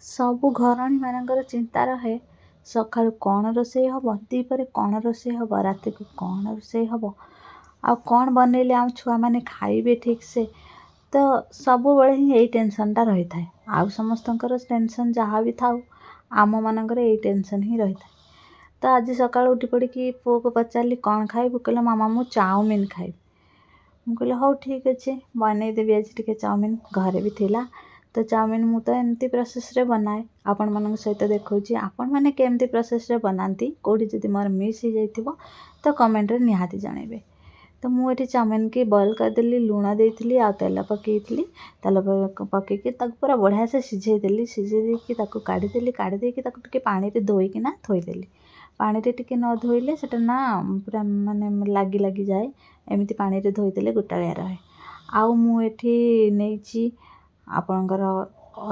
ସବୁ ଘରଣୀ ମାନଙ୍କର ଚିନ୍ତା ରହେ ସକାଳୁ କ'ଣ ରୋଷେଇ ହେବ, ଦ୍ୱିପହରେ କ'ଣ ରୋଷେଇ ହେବ, ରାତିକୁ କ'ଣ ରୋଷେଇ ହେବ, ଆଉ କ'ଣ ବନେଇଲେ ଆମ ଛୁଆମାନେ ଖାଇବେ ଠିକ୍ସେ। ତ ସବୁବେଳେ ହିଁ ଏଇ ଟେନସନ୍ଟା ରହିଥାଏ। ଆଉ ସମସ୍ତଙ୍କର ଟେନସନ୍ ଯାହା ବି ଥାଉ, ଆମମାନଙ୍କର ଏଇ ଟେନସନ୍ ହିଁ ରହିଥାଏ। ତ ଆଜି ସକାଳୁ ଉଠି ପଡ଼ିକି ପୁଅକୁ ପଚାରିଲି କ'ଣ ଖାଇବୁ? କହିଲା ମାମା ମୁଁ ଚାଉମିନ୍ ଖାଇବି। ମୁଁ କହିଲି ହଉ ଠିକ୍ ଅଛି, ବନେଇଦେବି ଆଜି ଟିକେ ଚାଉମିନ୍। ଘରେ ବି ଥିଲା। ତ ଚାଉମିନ୍ ମୁଁ ତ ଏମିତି ପ୍ରୋସେସ୍ରେ ବନାଏ, ଆପଣମାନଙ୍କ ସହିତ ଦେଖାଉଛି ଆପଣମାନେ କେମିତି ପ୍ରୋସେସ୍ରେ ବନାନ୍ତି। କେଉଁଠି ଯଦି ମୋର ମିସ୍ ହେଇଯାଇଥିବ ତ କମେଣ୍ଟରେ ନିହାତି ଜଣାଇବେ। ତ ମୁଁ ଏଠି ଚାଉମିନ୍କି ବଏଲ୍ କରିଦେଲି, ଲୁଣ ଦେଇଥିଲି ଆଉ ତେଲ ପକାଇଥିଲି। ତେଲ ପକାଇକି ତାକୁ ପୁରା ବଢ଼ିଆ ସେ ସିଝେଇ ଦେଲି। ସିଝେଇ ଦେଇକି ତାକୁ କାଢ଼ିଦେଲି। କାଢ଼ି ଦେଇକି ତାକୁ ଟିକେ ପାଣିରେ ଧୋଇକିନା ଥୋଇଦେଲି। ପାଣିରେ ଟିକେ ନ ଧୋଇଲେ ସେଟା ନା ପୁରା ମାନେ ଲାଗିଯାଏ। ଏମିତି ପାଣିରେ ଧୋଇଦେଲେ ଗୋଟାଳିଆ ରହେ। ଆଉ ମୁଁ ଏଠି ନେଇଛି ଆପଣଙ୍କର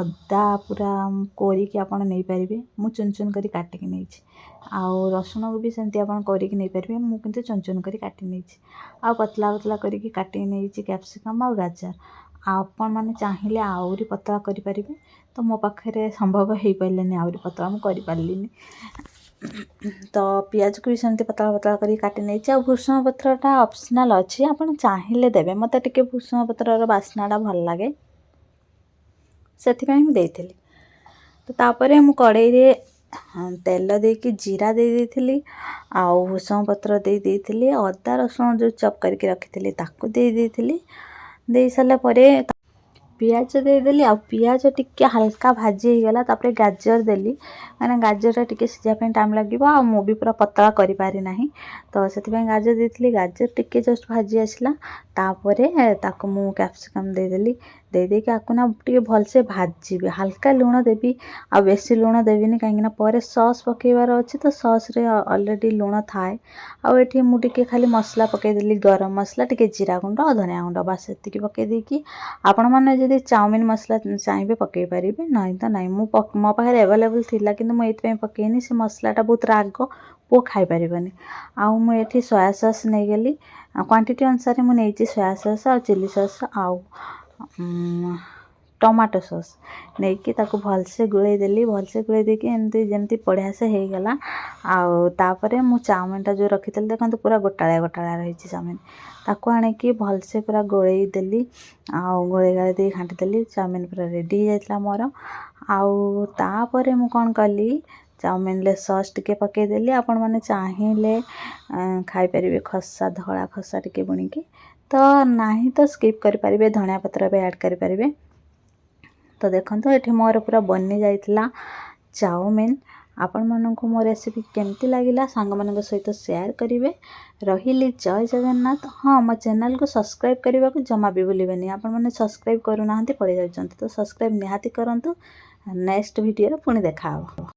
ଅଦା ପୁରା କୋରିକି ଆପଣ ନେଇପାରିବେ। ମୁଁ ଚୁନ୍ ଚୁନ୍ କରି କାଟିକି ନେଇଛି। ଆଉ ରସୁଣକୁ ବି ସେମିତି ଆପଣ କୋରିକି ନେଇପାରିବେ। ମୁଁ କିନ୍ତୁ ଚୁନ୍ ଚୁନ୍ କରି କାଟି ନେଇଛି। ଆଉ ପତଳା ପତଳା କରିକି କାଟିକି ନେଇଛି କ୍ୟାପ୍ସିକମ୍ ଆଉ ଗାଜର। ଆଉ ଆପଣମାନେ ଚାହିଁଲେ ଆହୁରି ପତଳା କରିପାରିବେ। ତ ମୋ ପାଖରେ ସମ୍ଭବ ହେଇପାରିଲାନି, ଆହୁରି ପତଳା ମୁଁ କରିପାରିଲିନି। ତ ପିଆଜକୁ ବି ସେମିତି ପତଳା ପତଳା କରିକି କାଟି ନେଇଛି। ଆଉ ଭୃଷଙ୍ଗ ପତ୍ରଟା ଅପସନାଲ୍ ଅଛି, ଆପଣ ଚାହିଁଲେ ଦେବେ। ମୋତେ ଟିକେ ଭୃଷଙ୍ଗ ପତ୍ରର ବାସ୍ନାଟା ଭଲ ଲାଗେ, ସେଥିପାଇଁ ମୁଁ ଦେଇଥିଲି। ତ ତାପରେ ମୁଁ କଡ଼େଇରେ ତେଲ ଦେଇକି ଜିରା ଦେଇଥିଲି, ଆଉ ଭୃଷଙ୍ଗ ପତ୍ର ଦେଇଥିଲି, ଅଦା ରସୁଣ ଯେଉଁ ଚପ୍ କରିକି ରଖିଥିଲି ତାକୁ ଦେଇଥିଲି। ଦେଇ ସାରିଲା ପରେ ପିଆଜ ଦେଇଦେଲି। ଆଉ ପିଆଜ ଟିକେ ହାଲକା ଭାଜି ହେଇଗଲା, ତାପରେ ଗାଜର ଦେଲି। ମାନେ ଗାଜରଟା ଟିକେ ସିଝିବା ପାଇଁ ଟାଇମ୍ ଲାଗିବ, ଆଉ ମୁଁ ବି ପୁରା ପତଳା କରିପାରି ନାହିଁ। ତ ସେଥିପାଇଁ ଗାଜର ଦେଇଥିଲି। ଗାଜର ଟିକେ ଜଷ୍ଟ ଭାଜି ଆସିଲା, ତାପରେ ତାକୁ ମୁଁ କ୍ୟାପ୍ସିକମ୍ ଦେଇଦେଲି। ଦେଇକି ଆକୁ ନା ଟିକେ ଭଲସେ ଭାଜିବି। ହାଲକା ଲୁଣ ଦେବି, ଆଉ ବେଶୀ ଲୁଣ ଦେବିନି, କାହିଁକିନା ପରେ ସସ୍ ପକାଇବାର ଅଛି। ତ ସସ୍ରେ ଅଲରେଡ଼ି ଲୁଣ ଥାଏ। ଆଉ ଏଠି ମୁଁ ଟିକେ ଖାଲି ମସଲା ପକାଇଦେଲି, ଗରମ ମସଲା, ଟିକେ ଜିରା ଗୁଣ୍ଡ ଆଉ ଧନିଆ ଗୁଣ୍ଡ, ବାସ୍ ଏତିକି ପକାଇ ଦେଇକି ଆପଣମାନେ ଯଦି ଚାଉମିନ୍ ମସଲା ଚାହିଁବେ ପକାଇ ପାରିବେ, ନାହିଁ ତ ନାହିଁ। ମୋ ପାଖରେ ଆଭେଲେବୁଲ୍ ଥିଲା, କିନ୍ତୁ ମୁଁ ଏଇଥିପାଇଁ ପକାଇନି, ସେ ମସଲାଟା ବହୁତ ରାଗ, ପୁଅ ଖାଇପାରିବନି। ଆଉ ମୁଁ ଏଠି ସୋୟା ସସ୍ ନେଇଗଲି। କ୍ୱାଣ୍ଟିଟି ଅନୁସାରେ ମୁଁ ନେଇଛି ସୋୟା ସସ୍ ଆଉ ଚିଲି ସସ୍ ଆଉ ଟମାଟୋ ସସ୍ ନେଇକି ତାକୁ ଭଲସେ ଗୋଳେଇ ଦେଲି। ଭଲସେ ଗୋଳେଇ ଦେଇକି ଏମିତି ଯେମିତି ବଢ଼ିଆ ସେ ହେଇଗଲା। ଆଉ ତାପରେ ମୁଁ ଚାଉମିନ୍ଟା ଯେଉଁ ରଖିଥିଲି, ଦେଖନ୍ତୁ ପୁରା ଗୋଟାଳିଆ ଗୋଟାଳିଆ ରହିଛି ଚାଉମିନ୍। ତାକୁ ଆଣିକି ଭଲସେ ପୁରା ଗୋଳେଇ ଦେଲି। ଆଉ ଗୋଳେଇ ଗାଳେଇ ଦେଇକି ଘାଣ୍ଟି ଦେଲି। ଚାଉମିନ୍ ପୁରା ରେଡ଼ି ହେଇଯାଇଥିଲା ମୋର। ଆଉ ତାପରେ ମୁଁ କ'ଣ କଲି, ଚାଉମିନ୍ରେ ସସ୍ ଟିକେ ପକାଇଦେଲି। ଆପଣମାନେ ଚାହିଁଲେ ଖାଇପାରିବେ ଖସା, ଧଳା ଖସା ଟିକେ ବୁଣିକି, ତ ନାହିଁ ତ ସ୍କିପ୍ କରିପାରିବେ, ଧଣିଆ ପତ୍ର ବି ଆଡ଼୍ କରିପାରିବେ। ତ ଦେଖନ୍ତୁ ଏଠି ମୋର ପୁରା ବନି ଯାଇଥିଲା ଚାଉମିନ୍। ଆପଣମାନଙ୍କୁ ମୋ ରେସିପି କେମିତି ଲାଗିଲା ସାଙ୍ଗମାନଙ୍କ ସହିତ ସେୟାର କରିବେ। ରହିଲି, ଜୟ ଜଗନ୍ନାଥ। ହଁ, ମୋ ଚ୍ୟାନେଲ୍କୁ ସବସ୍କ୍ରାଇବ୍ କରିବାକୁ ଜମା ବି ଭୁଲିବେନି। ଆପଣମାନେ ସବସ୍କ୍ରାଇବ୍ କରୁନାହାନ୍ତି, ପଳେଇ ଯାଉଛନ୍ତି। ତ ସବସ୍କ୍ରାଇବ୍ ନିହାତି କରନ୍ତୁ। ନେକ୍ସଟ ଭିଡ଼ିଓରେ ପୁଣି ଦେଖା ହେବ।